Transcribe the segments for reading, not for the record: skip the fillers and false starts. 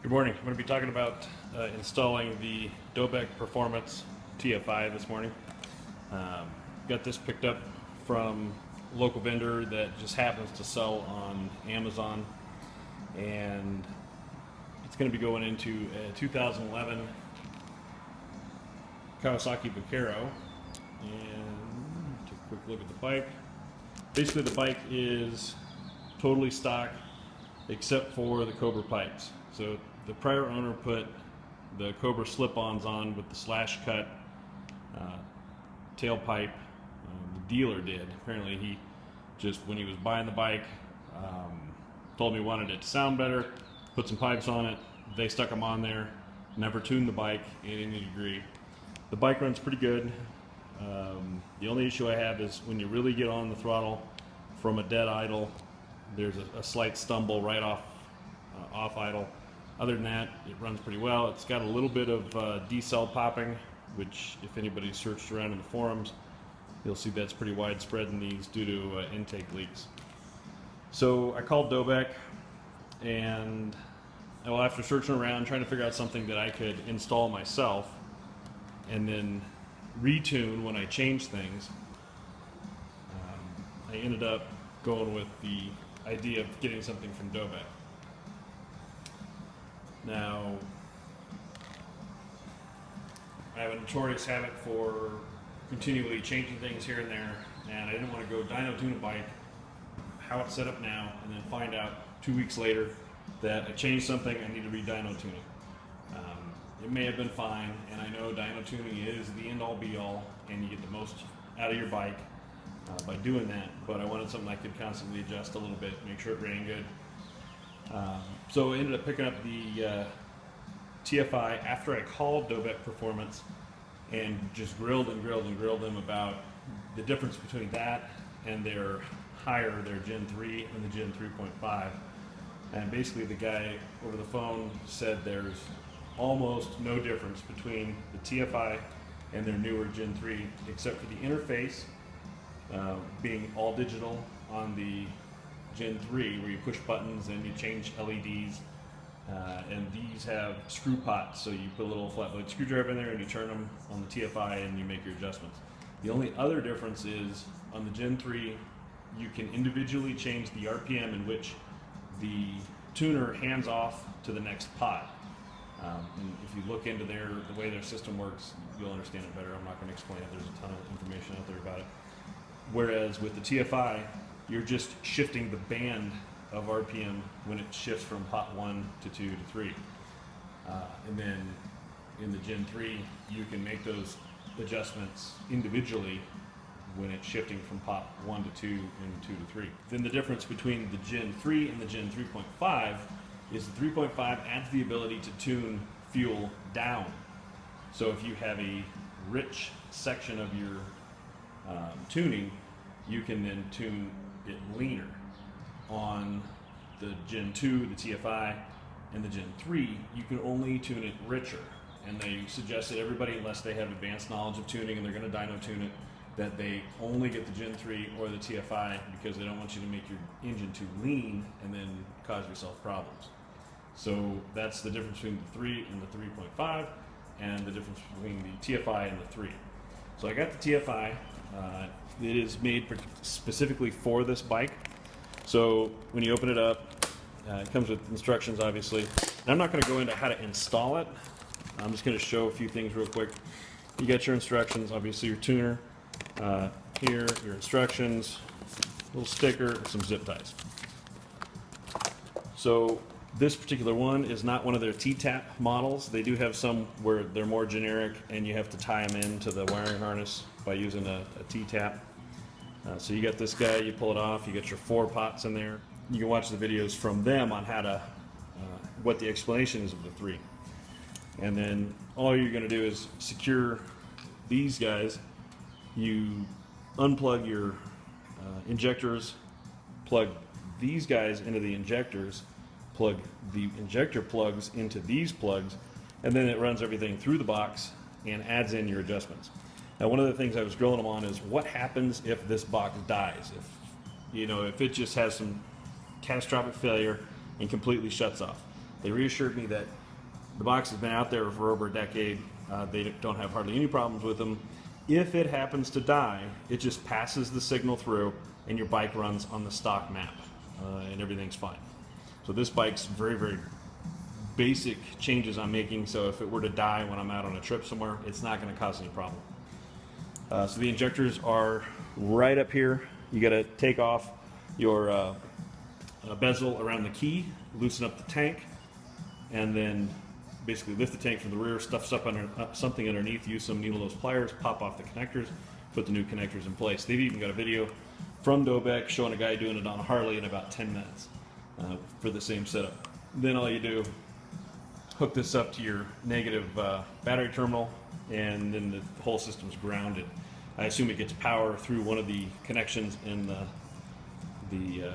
Good morning. I'm going to be talking about installing the Dobeck Performance TFI this morning. Got this picked up from a local vendor that just happens to sell on Amazon, and it's going to be going into a 2011 Kawasaki Vaquero. And take a quick look at the bike. Basically, the bike is totally stock except for the Cobra pipes. So the prior owner put the Cobra slip-ons on with the slash cut tailpipe. The dealer did. Apparently he just, when he was buying the bike, told me he wanted it to sound better, put some pipes on it. They stuck them on there, never tuned the bike in any degree. The bike runs pretty good. The only issue I have is when you really get on the throttle from a dead idle, there's a slight stumble right off idle. Other than that, it runs pretty well. It's got a little bit of D-cell popping, which if anybody's searched around in the forums, you'll see that's pretty widespread in these due to intake leaks. So I called Dobeck, and well, after searching around trying to figure out something that I could install myself and then retune when I change things, I ended up going with the idea of getting something from Dobeck. Now, I have a notorious habit for continually changing things here and there, and I didn't want to go dyno tune a bike, how it's set up now, and then find out 2 weeks later that I changed something, I need to re-dyno tune it. It may have been fine, and I know dyno tuning is the end-all be-all, and you get the most out of your bike by doing that, but I wanted something I could constantly adjust a little bit, make sure it ran good. So I ended up picking up the TFI after I called Dobeck Performance and just grilled them about the difference between that and their Gen 3 and the Gen 3.5. And basically the guy over the phone said there's almost no difference between the TFI and their newer Gen 3 except for the interface being all digital on the Gen 3, where you push buttons and you change LEDs, and these have screw pots, so you put a little flat blade screwdriver in there and you turn them on the TFI and you make your adjustments. The only other difference is on the Gen 3 you can individually change the RPM in which the tuner hands off to the next pot. And if you look into the way their system works, you'll understand it better. I'm not going to explain it, there's a ton of information out there about it. Whereas with the TFI, you're just shifting the band of RPM when it shifts from pot 1 to 2 to 3. And then in the Gen 3, you can make those adjustments individually when it's shifting from pot 1 to 2 and 2 to 3. Then the difference between the Gen 3 and the Gen 3.5 is the 3.5 adds the ability to tune fuel down. So if you have a rich section of your tuning, you can then tune it leaner. On the Gen 2, the TFI, and the Gen 3, you can only tune it richer. And they suggest that everybody, unless they have advanced knowledge of tuning and they're going to dyno tune it, that they only get the Gen 3 or the TFI because they don't want you to make your engine too lean and then cause yourself problems. So that's the difference between the 3 and the 3.5, and the difference between the TFI and the 3. So I got the TFI. It is made specifically for this bike. So when you open it up, it comes with instructions, obviously. And I'm not going to go into how to install it. I'm just going to show a few things real quick. You got your instructions, obviously your tuner, here, your instructions, a little sticker, and some zip ties. So this particular one is not one of their T-tap models. They do have some where they're more generic and you have to tie them into the wiring harness by using a T-tap. So you got this guy, you pull it off, you got your 4 pots in there. You can watch the videos from them on how to, what the explanation is of the 3. And then all you're going to do is secure these guys. You unplug your injectors, plug these guys into the injectors, plug the injector plugs into these plugs, and then it runs everything through the box and adds in your adjustments. Now, one of the things I was grilling them on is what happens if this box dies, if it just has some catastrophic failure and completely shuts off. They reassured me that the box has been out there for over a decade. They don't have hardly any problems with them. If it happens to die, it just passes the signal through and your bike runs on the stock map, and everything's fine. So this bike's very, very basic changes I'm making, so if it were to die when I'm out on a trip somewhere, it's not going to cause any problem. So the injectors are right up here. You got to take off your bezel around the key, loosen up the tank, and then basically lift the tank from the rear, stuff something underneath, use some needle nose pliers, pop off the connectors, put the new connectors in place. They've even got a video from Dobeck showing a guy doing it on a Harley in about 10 minutes for the same setup. Then all you do, hook this up to your negative battery terminal, and then the whole system's grounded. I assume it gets power through one of the connections in the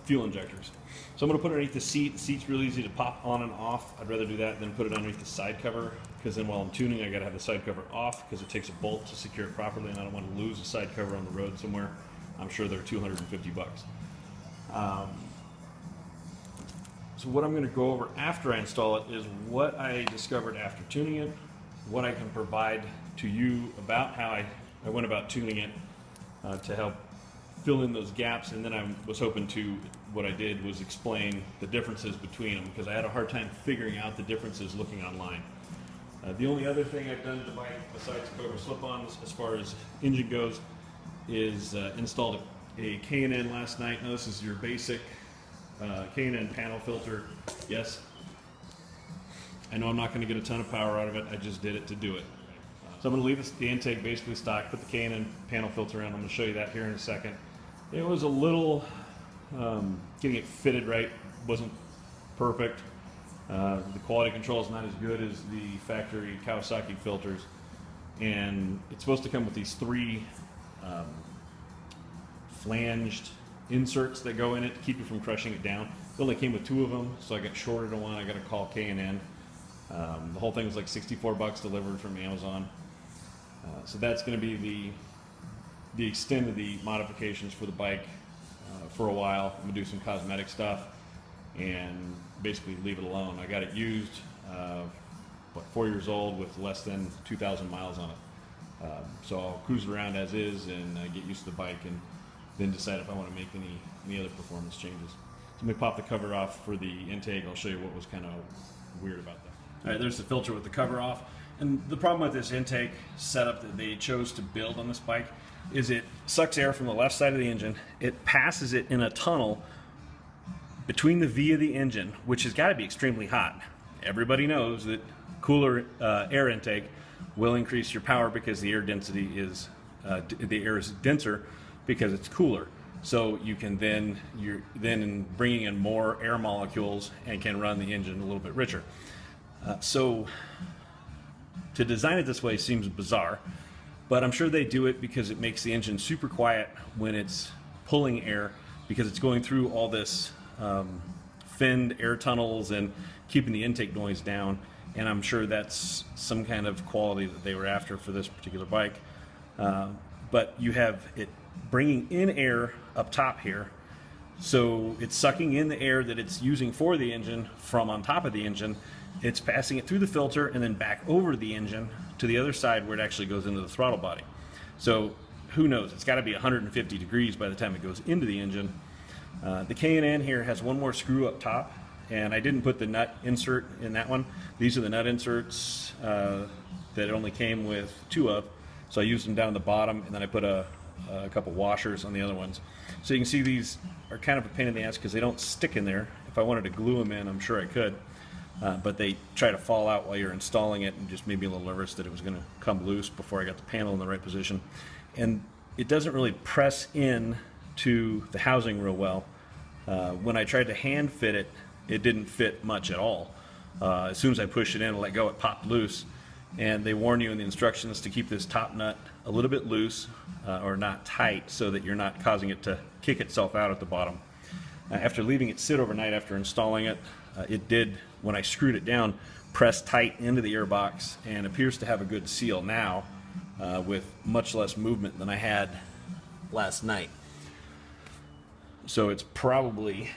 fuel injectors. So I'm going to put it underneath the seat. The seat's really easy to pop on and off. I'd rather do that than put it underneath the side cover, because then while I'm tuning I got to have the side cover off because it takes a bolt to secure it properly, and I don't want to lose a side cover on the road somewhere. I'm sure they're 250 bucks. So what I'm going to go over after I install it is what I discovered after tuning it, what I can provide to you about how I went about tuning it to help fill in those gaps, and then I was hoping to, what I did was explain the differences between them, because I had a hard time figuring out the differences looking online. The only other thing I've done to the bike besides Cobra slip-ons as far as engine goes is installed a K&N last night. Now this is your basic K&N panel filter. Yes, I know I'm not going to get a ton of power out of it, I just did it to do it. So I'm going to leave the intake basically stock, put the K&N panel filter in. I'm going to show you that here in a second. It was a little, getting it fitted right wasn't perfect. The quality control is not as good as the factory Kawasaki filters, and it's supposed to come with these 3 flanged inserts that go in it to keep you from crushing it down. It only came with 2 of them, so I got shorted on one. I got to call K&N. The whole thing was like 64 bucks delivered from Amazon. So that's going to be the extent of the modifications for the bike for a while. I'm going to do some cosmetic stuff and basically leave it alone. I got it used, 4 years old with less than 2,000 miles on it. So I'll cruise around as is and get used to the bike, and then decide if I want to make any other performance changes. So let me pop the cover off for the intake. I'll show you what was kind of weird about that. All right, there's the filter with the cover off. And the problem with this intake setup that they chose to build on this bike is it sucks air from the left side of the engine. It passes it in a tunnel between the V of the engine, which has got to be extremely hot. Everybody knows that cooler air intake will increase your power because the air density is, the air is denser because it's cooler. So you can then, you're then bringing in more air molecules and can run the engine a little bit richer. So to design it this way seems bizarre, but I'm sure they do it because it makes the engine super quiet when it's pulling air, because it's going through all this finned air tunnels and keeping the intake noise down, and I'm sure that's some kind of quality that they were after for this particular bike. But you have it bringing in air up top here, so it's sucking in the air that it's using for the engine from on top of the engine. It's passing it through the filter and then back over the engine to the other side where it actually goes into the throttle body. So who knows, it's got to be 150 degrees by the time it goes into the engine. The K&N here has one more screw up top, and I didn't put the nut insert in that one. These are the nut inserts that it only came with 2 of, so I used them down the bottom, and then I put a couple washers on the other ones. So you can see these are kind of a pain in the ass because they don't stick in there. If I wanted to glue them in, I'm sure I could. But they try to fall out while you're installing it, and just made me a little nervous that it was going to come loose before I got the panel in the right position. And it doesn't really press in to the housing real well. When I tried to hand fit it, it didn't fit much at all. As soon as I pushed it in and let go, it popped loose. And they warn you in the instructions to keep this top nut a little bit loose or not tight, so that you're not causing it to kick itself out at the bottom. After leaving it sit overnight after installing it, it did, when I screwed it down, press tight into the airbox and appears to have a good seal now, with much less movement than I had last night. So it's probably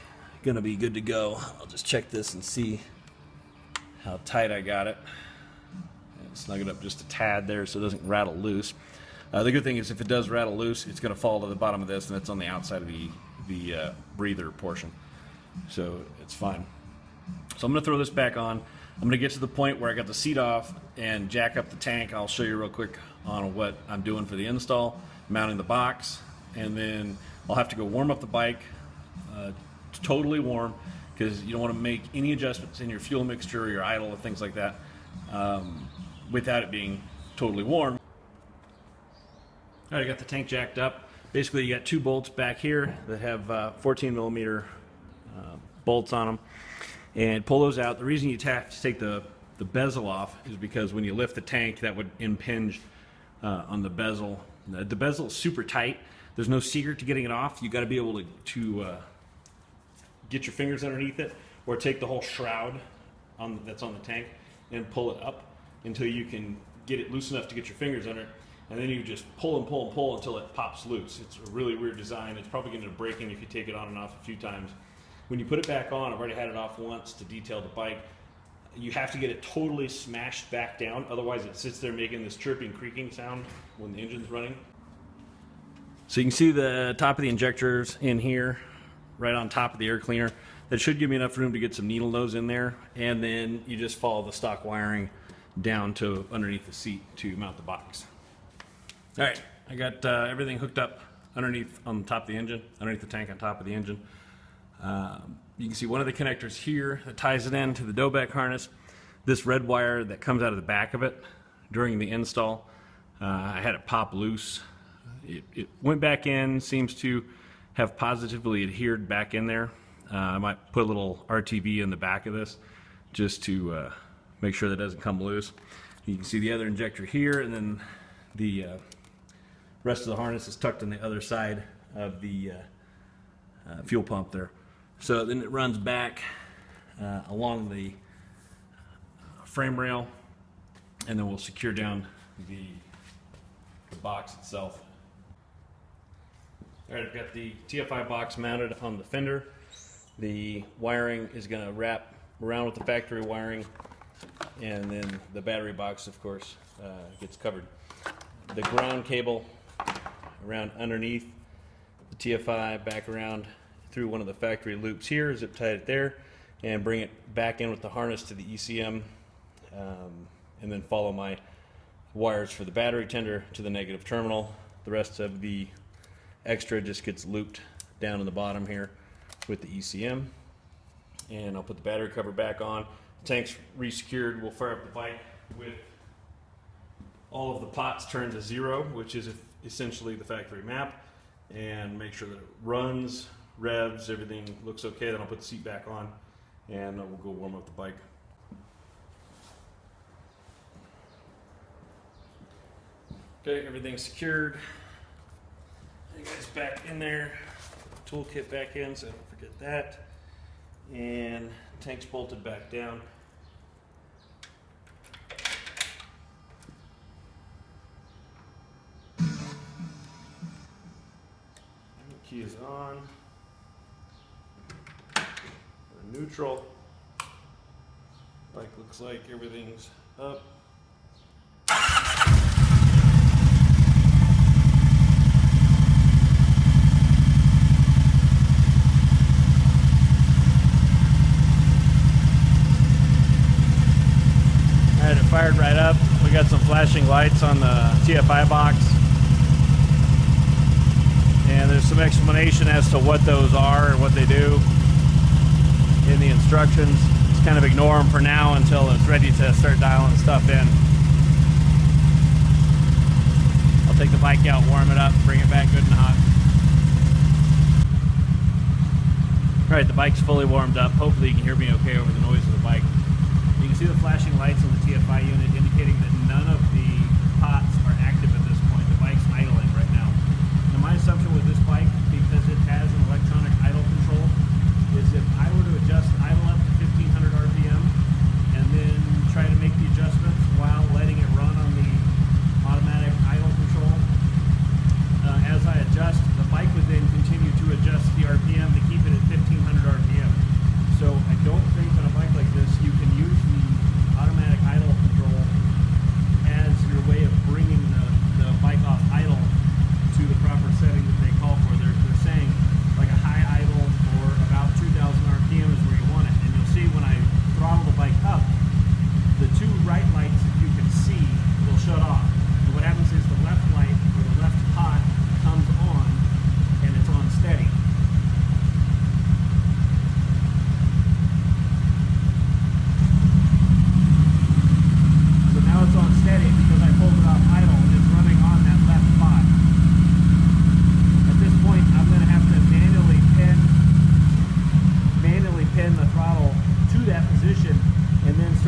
going to be good to go. I'll just check this and see how tight I got it. Snug it up just a tad there so it doesn't rattle loose. The good thing is if it does rattle loose, it's going to fall to the bottom of this, and it's on the outside of the breather portion. So it's fine. So I'm going to throw this back on. I'm going to get to the point where I got the seat off and jack up the tank. I'll show you real quick on what I'm doing for the install, mounting the box, and then I'll have to go warm up the bike, totally warm, because you don't want to make any adjustments in your fuel mixture or your idle or things like that without it being totally warm. All right, I got the tank jacked up. Basically, you got 2 bolts back here that have 14 millimeter bolts on them, and pull those out. The reason you have to take the bezel off is because when you lift the tank, that would impinge on the bezel. The bezel is super tight. There's no secret to getting it off. You got to be able to get your fingers underneath it, or take the whole shroud that's on the tank and pull it up until you can get it loose enough to get your fingers under it, and then you just pull and pull and pull until it pops loose. It's a really weird design. It's probably going to break in if you take it on and off a few times. When you put it back on, I've already had it off once to detail the bike, you have to get it totally smashed back down, otherwise it sits there making this chirping, creaking sound when the engine's running. So you can see the top of the injectors in here, right on top of the air cleaner. That should give me enough room to get some needle nose in there, and then you just follow the stock wiring down to underneath the seat to mount the box. All right, I got everything hooked up underneath on the top of the engine, underneath the tank on top of the engine. You can see one of the connectors here that ties it into the Dobeck harness. This red wire that comes out of the back of it during the install, I had it pop loose. It went back in, seems to have positively adhered back in there. I might put a little RTV in the back of this just to make sure that doesn't come loose. You can see the other injector here, and then the rest of the harness is tucked on the other side of the fuel pump there. So then it runs back along the frame rail, and then we'll secure down the box itself. All right, I've got the TFI box mounted on the fender. The wiring is going to wrap around with the factory wiring, and then the battery box, of course, gets covered. The ground cable around underneath the TFI, back around through one of the factory loops here, zip tie it there, and bring it back in with the harness to the ECM, and then follow my wires for the battery tender to the negative terminal. The rest of the extra just gets looped down in the bottom here with the ECM, and I'll put the battery cover back on. The tank's re-secured. We'll fire up the bike with all of the pots turned to 0, which is essentially the factory map, and make sure that it runs, revs, everything looks okay. Then I'll put the seat back on, and we'll go warm up the bike. Okay, everything's secured. Everything's back in there. Toolkit back in, so I don't forget that. And tank's bolted back down. Key is on. We're neutral. Bike looks like everything's up. Alright, it fired right up. We got some flashing lights on the TFI box. And there's some explanation as to what those are and what they do in the instructions. Just kind of ignore them for now until it's ready to start dialing stuff in. I'll take the bike out, warm it up, bring it back good and hot. Alright, the bike's fully warmed up. Hopefully you can hear me okay over the noise of the bike. You can see the flashing lights on the TFI unit indicating that none of the pots are active at this point. The bike's idling right now. Now my assumption with this bike, because it has an electronic idle control, is if I were to adjust idle up to 1500 RPM and then try to make the adjustments while letting it run on the automatic idle control, as I adjust, the bike would then continue to adjust the RPM to keep it at 1500 RPM. So I don't think on a bike like this you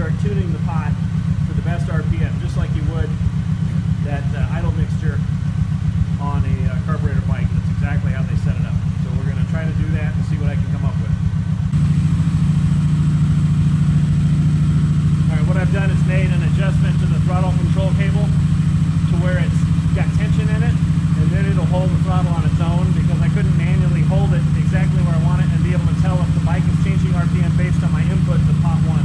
start tuning the pot for the best RPM, just like you would that idle mixture on a carburetor bike. That's exactly how they set it up. So we're going to try to do that and see what I can come up with. Alright, what I've done is made an adjustment to the throttle control cable to where it's got tension in it, and then it'll hold the throttle on its own, because I couldn't manually hold it exactly where I want it and be able to tell if the bike is changing RPM based on my input to pot 1.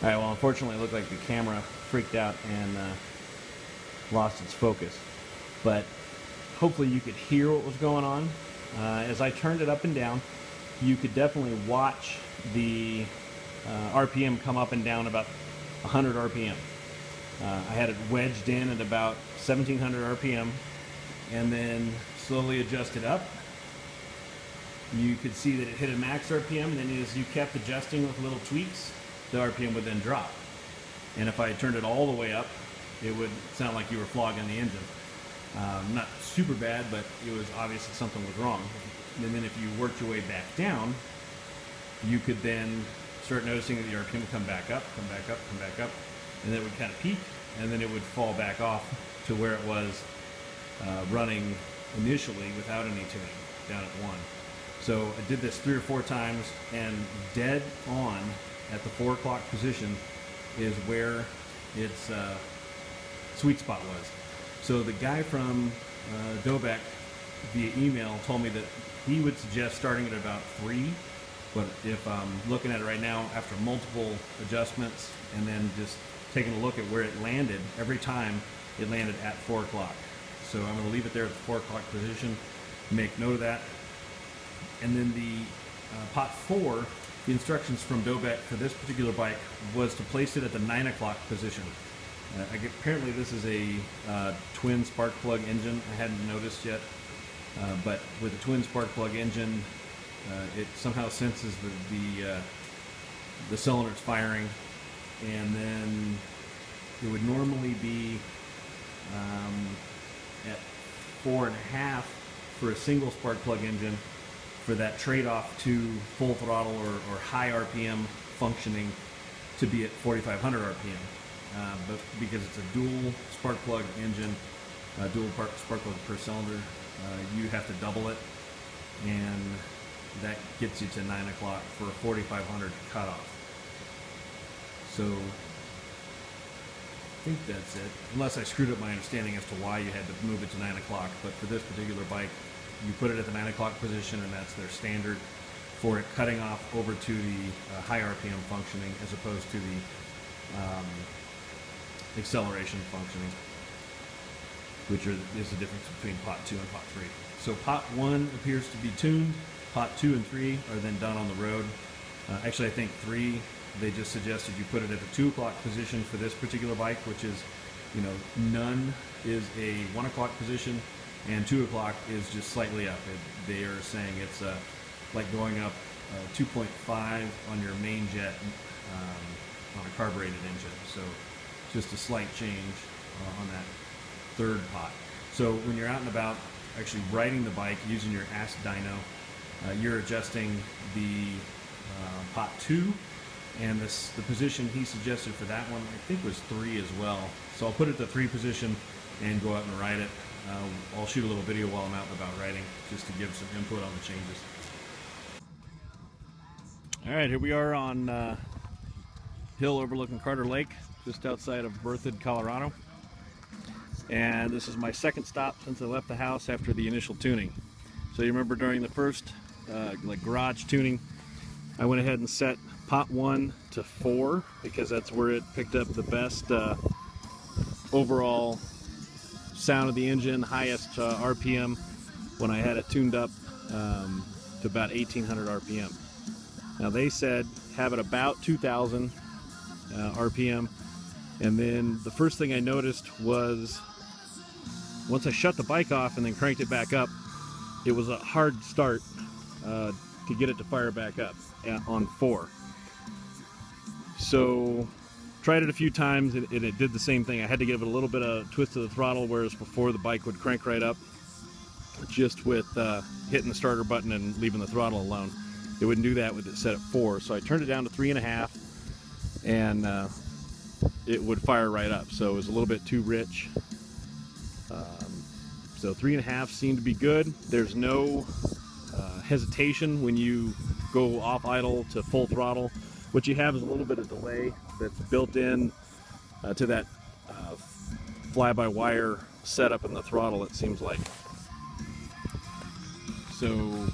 Alright, well, unfortunately it looked like the camera freaked out and lost its focus. But hopefully you could hear what was going on. As I turned it up and down, you could definitely watch the RPM come up and down about 100 RPM. I had it wedged in at about 1700 RPM and then slowly adjusted up. You could see that it hit a max RPM, and then as you kept adjusting with little tweaks, the RPM would then drop. And if I turned it all the way up, it would sound like you were flogging the engine. Not super bad, but it was obvious that something was wrong. And then if you worked your way back down, you could then start noticing that the RPM would come back up, come back up, come back up, and then it would kind of peak, and then it would fall back off to where it was running initially without any tuning, down at 1. So I did this 3 or 4 times, and dead on at the 4 o'clock position is where its sweet spot was. So the guy from Dobeck via email told me that he would suggest starting at about 3, but if I'm looking at it right now, after multiple adjustments and then just taking a look at where it landed, every time it landed at 4 o'clock. So I'm going to leave it there at the 4 o'clock position, make note of that. And then the pot 4 The instructions from Dobeck for this particular bike was to place it at the 9 o'clock position. Apparently this is a twin spark plug engine. I hadn't noticed yet, but with a twin spark plug engine, it somehow senses the cylinders firing, and then it would normally be at 4.5 for a single spark plug engine, for that trade-off to full throttle or high RPM functioning to be at 4,500 RPM. But because it's a dual spark plug engine, dual spark plug per cylinder, you have to double it, and that gets you to 9 o'clock for a 4,500 cutoff. So I think that's it, unless I screwed up my understanding as to why you had to move it to 9 o'clock. But for this particular bike, you put it at the 9 o'clock position, and that's their standard for it cutting off over to the high RPM functioning, as opposed to the acceleration functioning, which is the difference between pot 2 and pot 3. So pot 1 appears to be tuned. Pot 2 and 3 are then done on the road. Actually, I think 3, they just suggested you put it at the 2 o'clock position for this particular bike, which is, none is a 1 o'clock position, and 2 o'clock is just slightly up. They are saying it's like going up 2.5 on your main jet on a carbureted engine. So just a slight change on that third pot. So when you're out and about actually riding the bike using your dyno, you're adjusting the pot 2, and the position he suggested for that one I think was 3 as well. So I'll put it to 3 position and go out and ride it. I'll shoot a little video while I'm out and about riding, just to give some input on the changes. Alright, here we are on hill overlooking Carter Lake, just outside of Berthoud, Colorado. And this is my second stop since I left the house after the initial tuning. So you remember during the first garage tuning, I went ahead and set pot 1 to 4 because that's where it picked up the best overall sound of the engine, highest RPM when I had it tuned up to about 1,800 RPM. Now they said have it about 2,000 RPM, and then the first thing I noticed was once I shut the bike off and then cranked it back up, it was a hard start to get it to fire back up on 4. So tried it a few times and it did the same thing. I had to give it a little bit of twist to the throttle, whereas before the bike would crank right up just with hitting the starter button and leaving the throttle alone. It wouldn't do that with it set at 4. So I turned it down to 3.5, and it would fire right up. So it was a little bit too rich. So 3.5 seemed to be good. There's no hesitation when you go off idle to full throttle. What you have is a little bit of delay that's built in to that fly-by-wire setup in the throttle, it seems like. So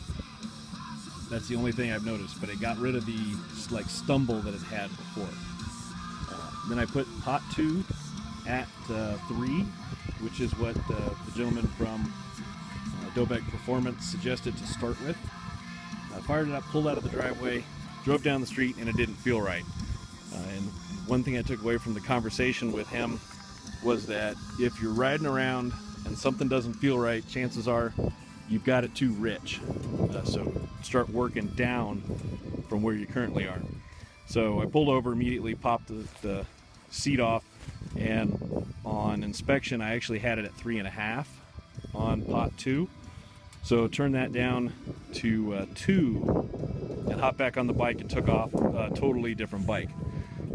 that's the only thing I've noticed, but it got rid of the stumble that it had before. Then I put pot 2 at 3, which is what the gentleman from Dobeck Performance suggested to start with. I fired it up, pulled out of the driveway, drove down the street, and it didn't feel right. And one thing I took away from the conversation with him was that if you're riding around and something doesn't feel right, chances are you've got it too rich. So start working down from where you currently are. So I pulled over immediately, popped the seat off, and on inspection I actually had it at 3.5 on pot 2. So turned that down to 2 and hopped back on the bike and took off a totally different bike.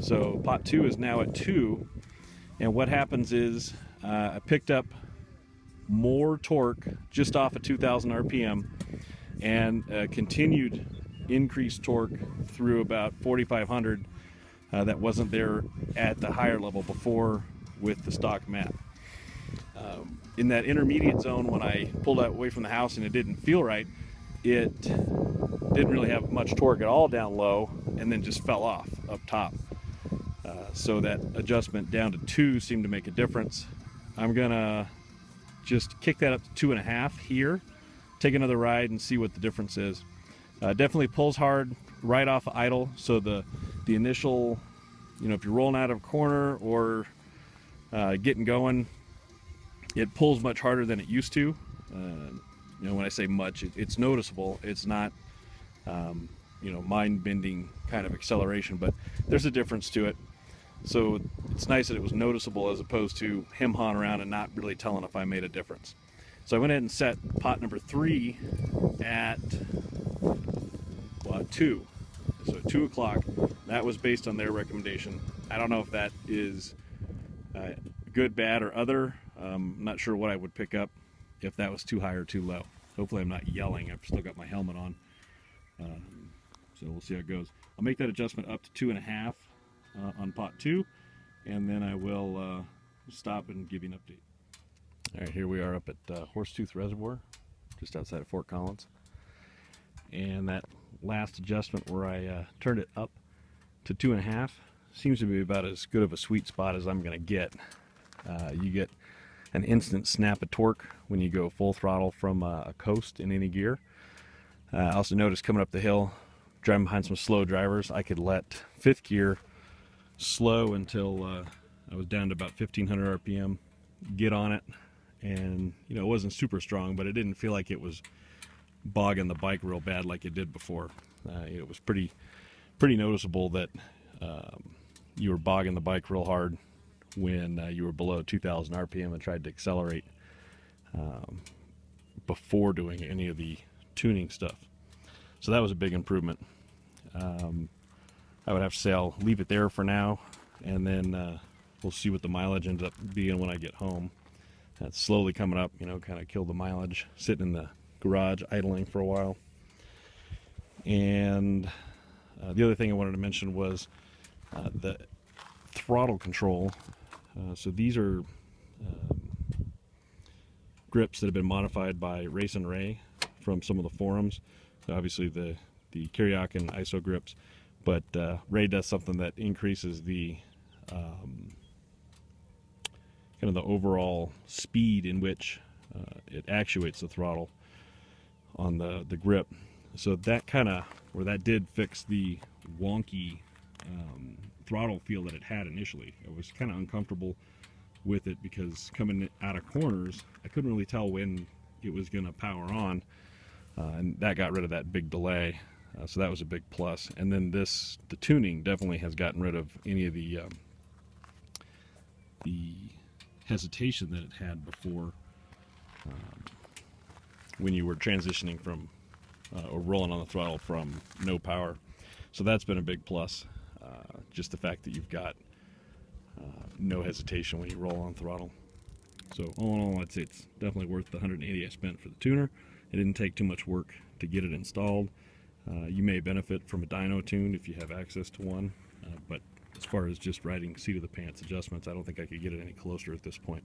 So pot 2 is now at 2, and what happens is I picked up more torque just off of 2,000 RPM and continued increased torque through about 4,500 that wasn't there at the higher level before with the stock map. In that intermediate zone, when I pulled out away from the house and it didn't feel right, it didn't really have much torque at all down low, and then just fell off up top. So that adjustment down to 2 seemed to make a difference. I'm gonna just kick that up to 2.5 here, take another ride and see what the difference is. Definitely pulls hard right off idle, so the initial, you know, if you're rolling out of a corner or getting going, it pulls much harder than it used to. You know, when I say much, it's noticeable. It's not, you know, mind-bending kind of acceleration, but there's a difference to it. So it's nice that it was noticeable as opposed to him hawing around and not really telling if I made a difference. So I went ahead and set pot number 3 at 2. So at 2 o'clock. That was based on their recommendation. I don't know if that is good, bad, or other. I'm not sure what I would pick up if that was too high or too low. Hopefully I'm not yelling. I've still got my helmet on. So we'll see how it goes. I'll make that adjustment up to 2.5 on pot 2, and then I will stop and give you an update. All right, here we are up at Horsetooth Reservoir, just outside of Fort Collins. And that last adjustment where I turned it up to 2.5 seems to be about as good of a sweet spot as I'm going to get. You get an instant snap of torque when you go full throttle from a coast in any gear. I also noticed coming up the hill, driving behind some slow drivers, I could let 5th gear slow until I was down to about 1500 RPM, get on it, and you know, it wasn't super strong, but it didn't feel like it was bogging the bike real bad like it did before. It was pretty noticeable that you were bogging the bike real hard when you were below 2000 RPM and tried to accelerate before doing any of the tuning stuff. So that was a big improvement. I would have to say I'll leave it there for now, and then we'll see what the mileage ends up being when I get home. That's slowly coming up, you know, kind of killed the mileage, sitting in the garage idling for a while. And the other thing I wanted to mention was the throttle control. So these are grips that have been modified by Race and Ray from some of the forums. So obviously the Kawasaki ISO grips, but Ray does something that increases the kind of the overall speed in which it actuates the throttle on the grip. So that kind of, where that did fix the wonky throttle feel that it had initially. I was kind of uncomfortable with it because coming out of corners, I couldn't really tell when it was going to power on, and that got rid of that big delay. So that was a big plus. And then the tuning definitely has gotten rid of any of the hesitation that it had before when you were transitioning from or rolling on the throttle from no power. So that's been a big plus. Just the fact that you've got no hesitation when you roll on throttle. So all in all, I'd say it's definitely worth the $180 I spent for the tuner. It didn't take too much work to get it installed. You may benefit from a dyno tune if you have access to one, but as far as just riding seat of the pants adjustments, I don't think I could get it any closer at this point.